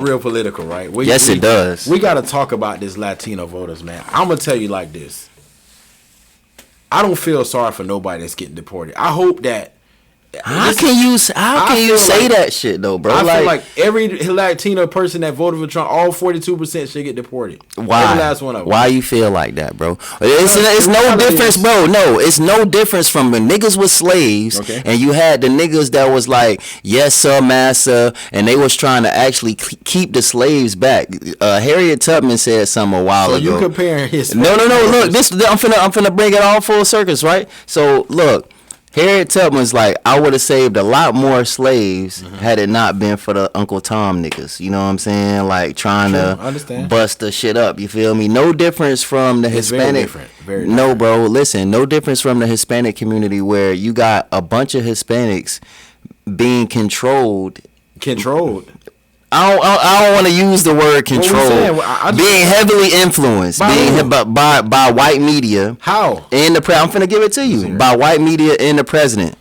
real political, right? It does. We got to talk about this Latino voters, man. I'm gonna tell you like this. I don't feel sorry for nobody that's getting deported. I hope that. How can you say that shit though, bro? I feel like every Latino person that voted for Trump, all 42% should get deported. Why? Every last one of them. Why you feel like that, bro? It's no difference, bro. No, it's no difference from the niggas with slaves, and you had the niggas that was like, yes sir, massa, and they was trying to actually keep the slaves back. Harriet Tubman said something a while ago. So you comparing his? No. Look, I'm finna bring it all full circus, right? So look. Harriet Tubman's like, I would have saved a lot more slaves had it not been for the Uncle Tom niggas. You know what I'm saying? Like trying to bust the shit up. You feel me? No difference from the Hispanic. Very different. No, bro. Listen, no difference from the Hispanic community where you got a bunch of Hispanics being controlled. I don't want to use the word control. Being heavily influenced, by white media. How? I'm finna give it to you. By white media and the president.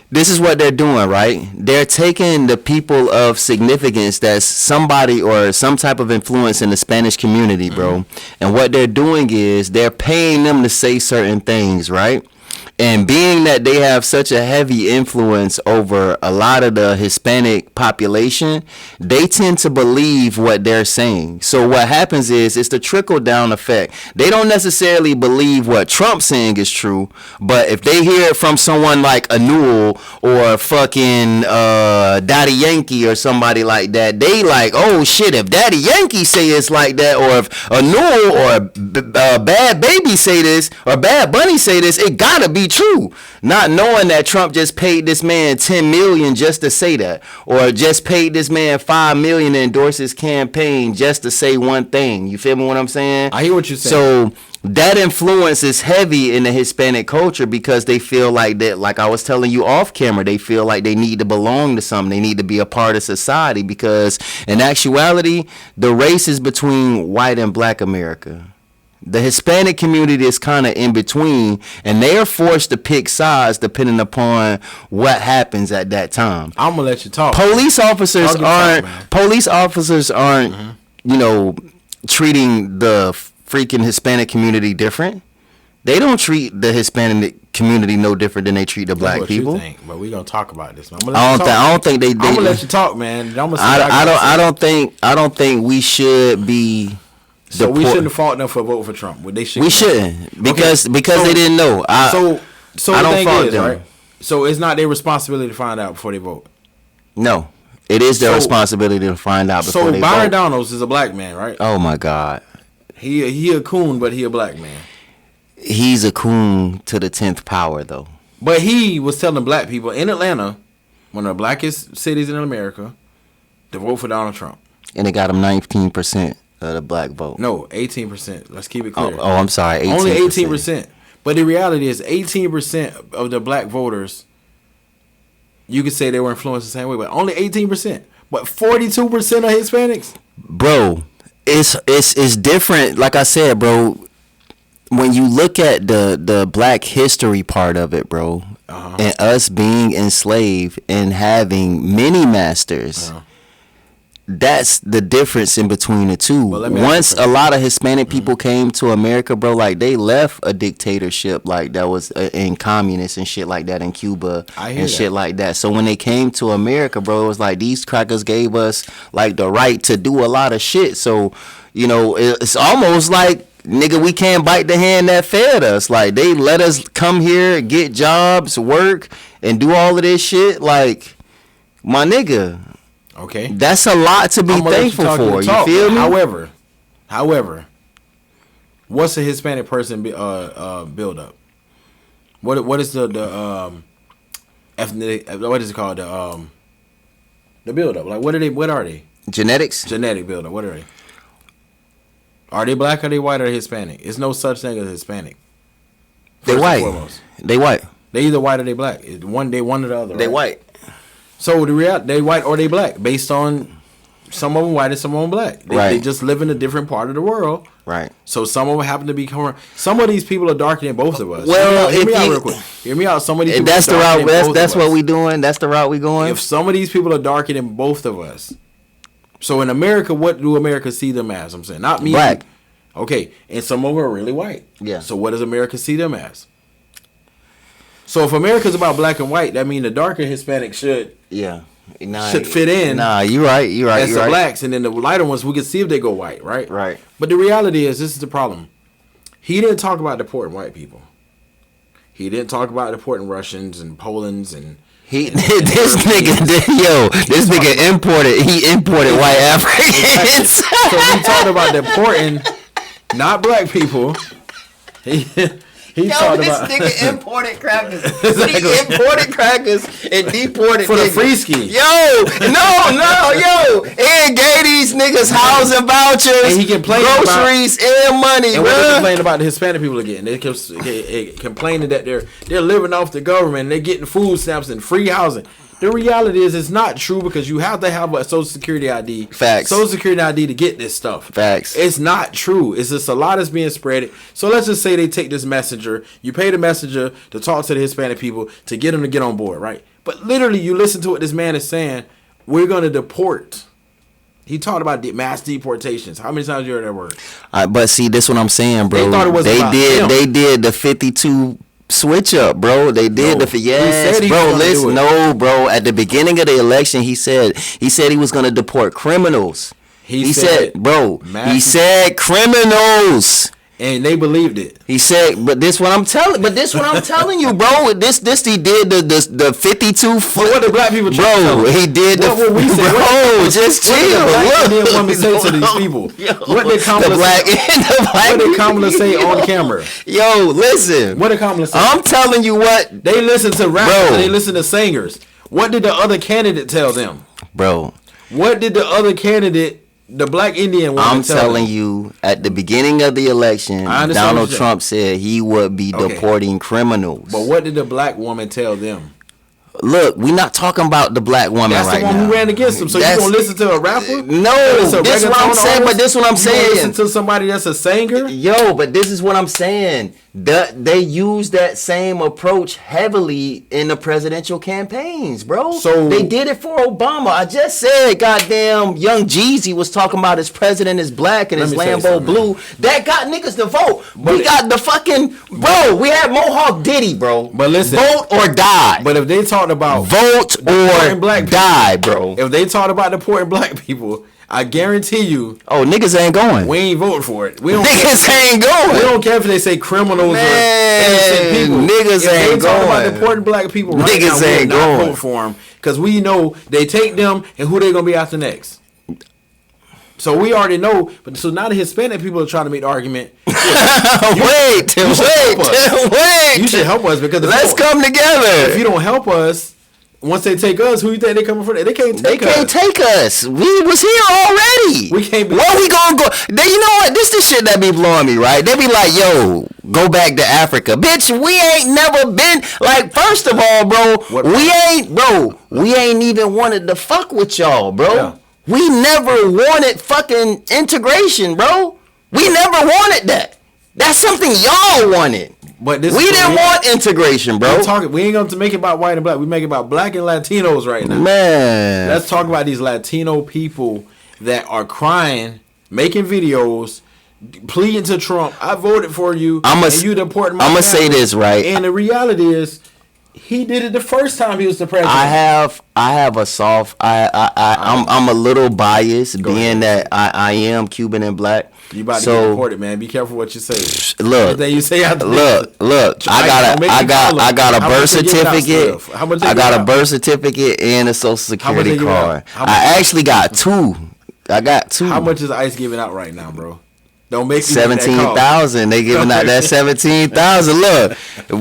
This is what they're doing, right? They're taking the people of significance that's somebody or some type of influence in the Spanish community, bro. And what they're doing is they're paying them to say certain things, right? And being that they have such a heavy influence over a lot of the Hispanic population, they tend to believe what they're saying. So what happens is it's the trickle down effect. They don't necessarily believe what Trump's saying is true, but if they hear it from someone like Anul or fucking Daddy Yankee or somebody like that, they like, oh shit, if Daddy Yankee say it's like that, or if Anul or Bad Baby say this, or Bad Bunny say this, it gotta be true, not knowing that Trump just paid this man $10 million just to say that, or just paid this man $5 million to endorse his campaign just to say one thing. You feel me what I'm saying? I hear what you're saying. So that influence is heavy in the Hispanic culture because they feel like that, like I was telling you off camera, they feel like they need to belong to something. They need to be a part of society because in actuality, the race is between white and black America. The Hispanic community is kind of in between, and they are forced to pick sides depending upon what happens at that time. I'm gonna let you talk. Police officers aren't, you know, treating the freaking Hispanic community different. They don't treat the Hispanic community no different than they treat the black people. You think, but we gonna talk about this. Man. I don't think they. I'm gonna let you talk, man. I don't think we should be. So we shouldn't fault them for voting for Trump. We shouldn't because they didn't know. So I don't fault them. Right? So it's not their responsibility to find out before they vote. No, it is their responsibility to find out before they vote. So Byron Donalds is a black man, right? Oh my God. He a coon, but he a black man. He's a coon to the 10th power, though. But he was telling black people in Atlanta, one of the blackest cities in America, to vote for Donald Trump. And it got him 19%. The black vote. No, 18%. Let's keep it clear. Oh, I'm sorry. 18%. Only 18%. But the reality is 18% of the black voters, you could say they were influenced the same way, but only 18%. But 42% of Hispanics? Bro, it's different. Like I said, bro, when you look at the black history part of it, bro, and us being enslaved and having many masters, that's the difference in between the two. Once a lot of Hispanic people came to America, bro, like they left a dictatorship like that was in communists and shit like that in Cuba and shit like that. So when they came to America, bro, it was like these crackers gave us like the right to do a lot of shit. So, you know, it's almost like, nigga, we can't bite the hand that fed us. Like they let us come here, get jobs, work, and do all of this shit. Like, my nigga. Okay, that's a lot to be thankful for. You feel me? However, what's a Hispanic person build up? What is the ethnic? What is it called? The build up. Like what are they? Genetics. Genetic build up. What are they? Are they black? Are they white? Or are they Hispanic? It's no such thing as Hispanic. They white. They white. They either white or they black. One or the other. They white. So the reality, they white or they black, based on some of them white and some of them black. They just live in a different part of the world. Right. So some of them happen to be some of these people are darker than both of us. Well, hear me out real quick. Hear me out. Some of these people that's the route. That's what we doing. That's the route we going. If some of these people are darker than both of us, So in America, what do America see them as? I'm saying not me. Black. Okay, and some of them are really white. Yeah. So what does America see them as? So if America's about black and white, that means the darker Hispanic should fit in. Nah, you right. As the blacks, and then the lighter ones, we can see if they go white, right? Right. But the reality is, this is the problem. He didn't talk about deporting white people. He didn't talk about deporting Russians and Poland's and. This nigga imported white Africans. So we talked about deporting not black people. He talked about nigga imported crackers. He imported crackers and deported for niggas. the free ski. And gave these niggas housing vouchers, and he complained groceries, and money. And what they complain about the Hispanic people again? They complaining that they're living off the government and they're getting food stamps and free housing. The reality is, it's not true because you have to have a Social Security ID. Facts. Social Security ID to get this stuff. Facts. It's not true. It's just a lot that's being spread. So let's just say they take this messenger. You pay the messenger to talk to the Hispanic people to get them to get on board, right? But literally, you listen to what this man is saying. We're going to deport. He talked about mass deportations. How many times you heard that word? But see, this what I'm saying, bro. They thought it was about him. They did the 52 switch up, bro. They did listen, no, bro. At the beginning of the election, he said he was gonna deport criminals. He said criminals. And they believed it. He said, but this what I'm telling you, bro. This he did the 52. What the black people trying to tell he did what the. We say, bro, just chill. What did woman say to these people? What did Kamala say on camera? Yo, listen. What did Kamala say? I'm telling you what. They listen to rappers and they listen to singers. What did the other candidate tell them? Bro. What did the other candidate, the black Indian woman, I'm telling you, at the beginning of the election, Donald Trump said he would be deporting criminals. But what did the black woman tell them? Look, we're not talking about the black woman right now. That's the one who ran against him. So you gonna listen to a rapper? No, this is what I'm saying. But this is what I'm saying. Listen to somebody that's a singer? Yo, but this is what I'm saying. They use that same approach heavily in the presidential campaigns, bro. So they did it for Obama. I just said, goddamn, Young Jeezy was talking about his president is black and his Lambo blue. That got niggas to vote. We got the fucking we had Mohawk Diddy, bro. But listen, vote or die. But if they talked about vote or die, bro. If they talked about deporting black people, I guarantee you. Oh, niggas ain't going. We ain't voting for it. We don't niggas ain't going. We don't care if they say criminals or innocent people. Niggas ain't going. If they talk about deporting black people right niggas now, ain't we're not vote for them because we know they take them and who they gonna be after next. So we already know. But so now the Hispanic people are trying to make the argument. Wait. You should help us because let's come together. If you don't help us. Once they take us, who you think they coming for? They can't take us. They can't take us. We was here already. We can't be. Where we gonna go? You know what? This the shit that be blowing me, right? They be like, yo, go back to Africa. Bitch, we ain't never been. Like, first of all, bro, we ain't even wanted to fuck with y'all, bro. Yeah. We never wanted fucking integration, bro. We never wanted that. That's something y'all wanted. But we didn't want integration, bro. We ain't going to make it about white and black. We make it about black and Latinos right now. Man. Let's talk about these Latino people that are crying, making videos, pleading to Trump. I voted for you, and you deported my family. I'm going to say this, right? And the reality is, he did it the first time he was the president. I have a soft. I'm a little biased, being that I am Cuban and black. You about to get deported, man. Be careful what you say. Look, you say after look. I got a birth certificate. I got a birth certificate and a social security card. I actually got two. How much is ICE giving out right now, bro? Don't make 17,000. They giving out that 17,000. Look,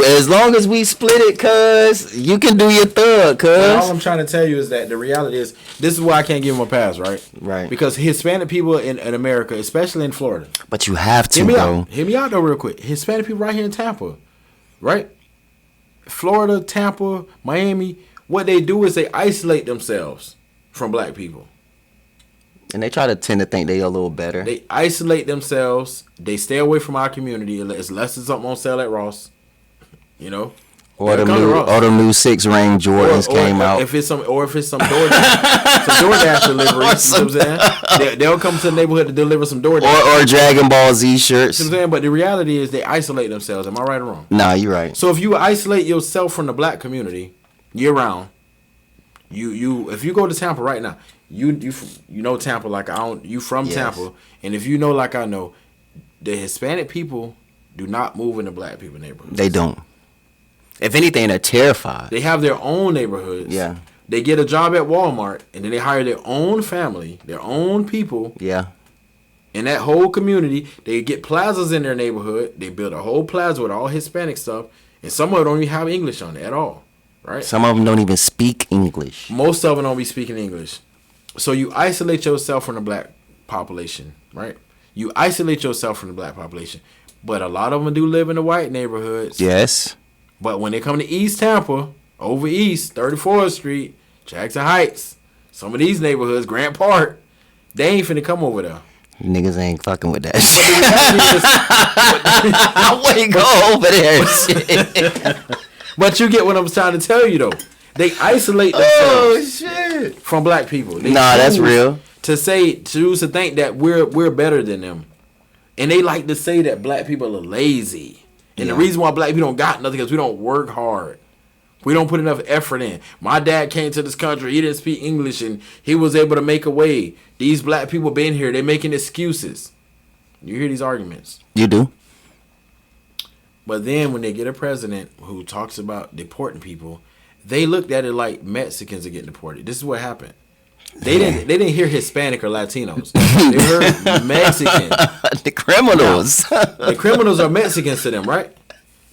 as long as we split it, cuz you can do your thug, cuz. All I'm trying to tell you is that the reality is this is why I can't give them a pass, right? Right. Because Hispanic people in America, especially in Florida. But you have to, bro. Hear me out though, real quick. Hispanic people right here in Tampa, right? Florida, Tampa, Miami. What they do is they isolate themselves from black people. And they try to tend to think they a little better. They isolate themselves. They stay away from our community unless it's something on sale at Ross. You know? Or the new 6 ring Jordans came out. If it's some DoorDash delivery, you know what I'm saying? They'll come to the neighborhood to deliver some DoorDash. Or Dragon Ball Z shirts. You know what I'm saying? But the reality is they isolate themselves. Am I right or wrong? Nah, you're right. So if you isolate yourself from the black community year round, you if you go to Tampa right now, you know Tampa like I don't. You from Tampa, and if you know like I know, the Hispanic people do not move in the black people neighborhoods. They don't. If anything, they're terrified. They have their own neighborhoods. Yeah. They get a job at Walmart, and then they hire their own family, their own people. Yeah. In that whole community, they get plazas in their neighborhood. They build a whole plaza with all Hispanic stuff, and some of them don't even have English on it at all, right? Some of them don't even speak English. Most of them don't be speaking English. So you isolate yourself from the black population, right? You isolate yourself from the black population. But a lot of them do live in the white neighborhoods. Yes. But when they come to East Tampa, over East, 34th Street, Jackson Heights, some of these neighborhoods, Grant Park, they ain't finna come over there. Niggas ain't fucking with that shit. I wouldn't go over there. Shit. But you get what I'm trying to tell you, though. They isolate themselves from black people. That's real. Choose to think that we're better than them. And they like to say that black people are lazy. And the reason why black people don't got nothing is we don't work hard. We don't put enough effort in. My dad came to this country. He didn't speak English, and he was able to make a way. These black people been here. They're making excuses. You hear these arguments. You do. But then when they get a president who talks about deporting people, they looked at it like Mexicans are getting deported. This is what happened. They didn't hear Hispanic or Latinos. They heard Mexican. The criminals. The criminals are Mexicans to them, right?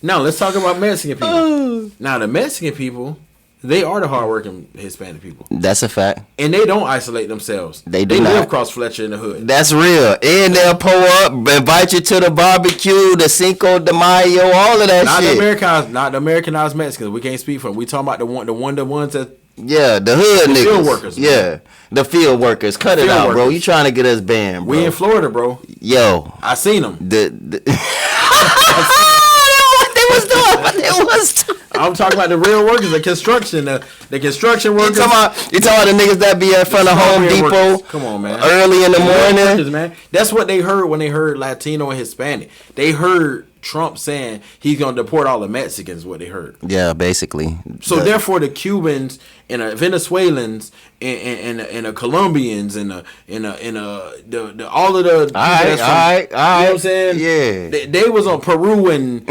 Now let's talk about Mexican people. Now the Mexican people, they are the hardworking Hispanic people. That's a fact. And they don't isolate themselves. They live across Fletcher in the hood. That's real. And they'll pull up, invite you to the barbecue, the Cinco de Mayo, all of that shit. Not the Americanized Mexicans. We can't speak for them. We talking about the ones that. Yeah, the hood niggas. Field workers. Man. Yeah, the field workers. Cut it out, bro. You trying to get us banned, bro. We in Florida, bro. Yo. I seen them. What they was doing. I'm talking about the real workers, the construction workers. You talking about the niggas that be in front of Home Depot? Workers. Come on, man. Early in the morning. Workers, man. That's what they heard when they heard Latino and Hispanic. They heard Trump saying he's gonna deport all the Mexicans. What they heard. Yeah, basically. So therefore, the Cubans and the Venezuelans and the Colombians and the all of the all right. You know what I'm saying? Yeah. They was on Peru and.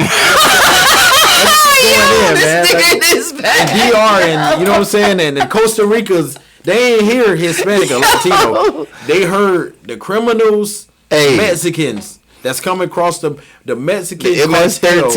This and DR and you know what I'm saying, and the Costa Ricas, they ain't hear Hispanic or Latino. They heard the criminals, Mexicans that's coming across the Mexican MS-13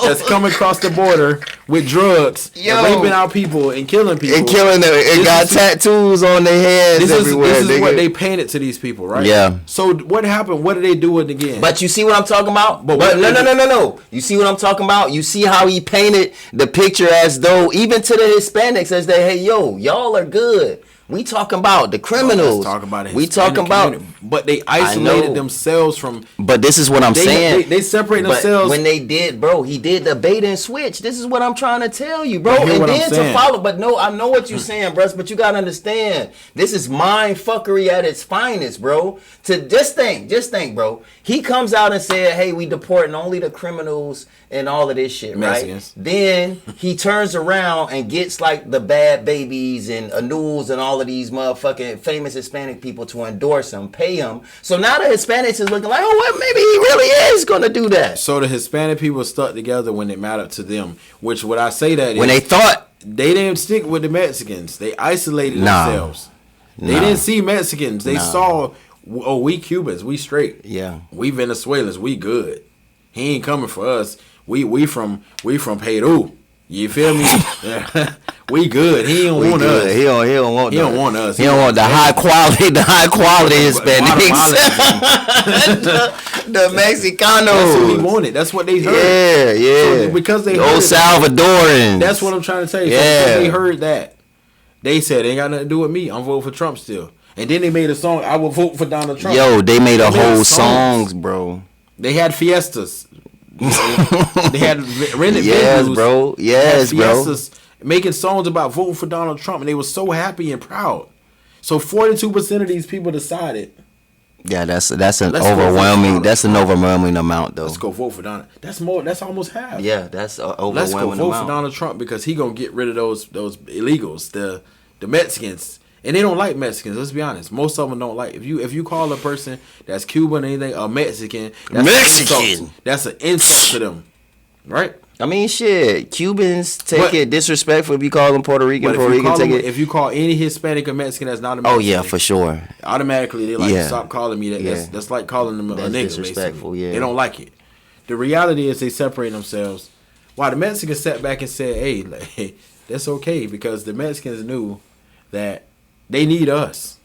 that's coming across the border with drugs, and raping our people and killing people and killing them and got tattoos on their hands everywhere. This is what they painted to these people, right? Yeah. So what happened? What did they do it again? But you see what I'm talking about? But no. You see what I'm talking about? You see how he painted the picture as though even to the Hispanics as they, hey, yo, y'all are good. We talking about the criminals. Talk about it. We talking about, but they isolated themselves from. But this is what I'm saying. They separate themselves. When they did, bro, he did the bait and switch. This is what I'm trying to tell you, bro. And then to follow, but no, I know what you're saying, bro. But you gotta understand, this is mind fuckery at its finest, bro. To just think, bro. He comes out and said, "Hey, we deporting only the criminals and all of this shit, Mexicans." Right?" Then he turns around and gets like the bad babies and Anuls and all of these motherfucking famous Hispanic people to endorse him, pay him. So now the Hispanics is looking like, oh, well, maybe he really is gonna do that. So the Hispanic people stuck together when it mattered to them. Which would I say that when they thought they didn't stick with the Mexicans, they isolated themselves. They didn't see Mexicans. They saw, oh, we Cubans, we straight. Yeah, we Venezuelans, we good. He ain't coming for us. We from Peru. You feel me? We good. He don't want us. He don't want us. He don't want the high quality Hispanics. the Mexicanos. That's what he wanted. That's what they heard. Yeah. So because they heard Salvadorans. That's what I'm trying to tell you. Yeah. So they heard that. They said, ain't got nothing to do with me. I'm voting for Trump still. And then they made a song, I will vote for Donald Trump. Yo, they made a whole songs, bro. They had fiestas. They had rented Yes, venues, bro. Yes, had bro. fiestas, making songs about voting for Donald Trump, and they were so happy and proud. So 42% of these people decided. Yeah, that's an Let's go vote for overwhelming. Donald That's an Trump. overwhelming amount, though. Let's go vote for Donald. That's more. That's almost half. Yeah, that's an overwhelming Let's go vote amount. for Donald Trump because he gonna get rid of those illegals, the Mexicans, and they don't like Mexicans. Let's be honest. Most of them don't like. If you call a person that's Cuban or anything a Mexican, that's Mexican. An insult. That's an insult to them, right? I mean, shit. Cubans take But- it disrespectful if you call them Puerto Rican. But Puerto Rican take it. if you call any Hispanic or Mexican that's not a Mexican, Oh yeah, for sure. automatically they like Yeah. stop calling me that. Yeah. That's like calling them a That's nigga. disrespectful, Basically. yeah. They don't like it. The reality is they separate themselves. While the Mexicans sat back and said, "Hey, like, that's okay," because the Mexicans knew that they need us.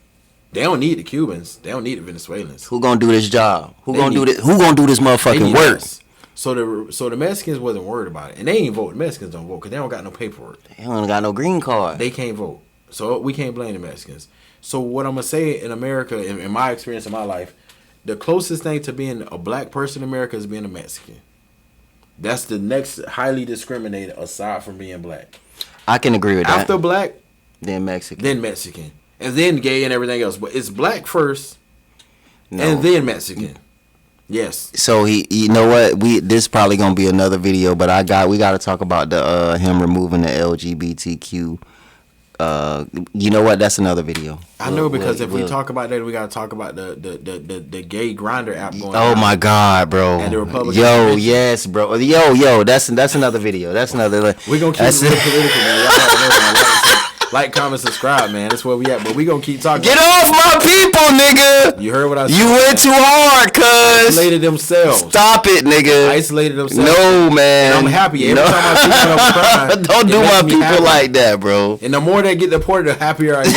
They don't need the Cubans. They don't need the Venezuelans. Who gonna do this job? Who They gonna do need- this? Who gonna do this They motherfucking need work? us. So the Mexicans wasn't worried about it, and they ain't vote. The Mexicans don't vote because they don't got no paperwork. They don't got no green card. They can't vote. So we can't blame the Mexicans. So what I'm going to say in America, in my experience in my life, the closest thing to being a black person in America is being a Mexican. That's the next highly discriminated aside from being black. I can agree with that. After black, Then Mexican. then Mexican. And then gay and everything else. But it's black first No. and then Mexican. Yes. So you know what? This probably gonna be another video, but we got to talk about the him removing the LGBTQ. You know what? That's another video. I know because if we talk about that, we got to talk about the gay grinder app going Oh on. my God, bro! And the Republican Yo, convention. yes, bro. Yo, that's another video. That's another. We're going to keep it real political, man. Y'all gotta know, man. Like, comment, subscribe, man. That's where we at. But we going to keep talking. Get off my people, nigga! You heard what I said? You went too hard, cuz. Isolated themselves. Stop it, nigga. Isolated themselves. No, man. And I'm happy. Every time I see one of them crying, Don't it do makes my me people happy. like that, bro. And the more they get deported, the happier I get.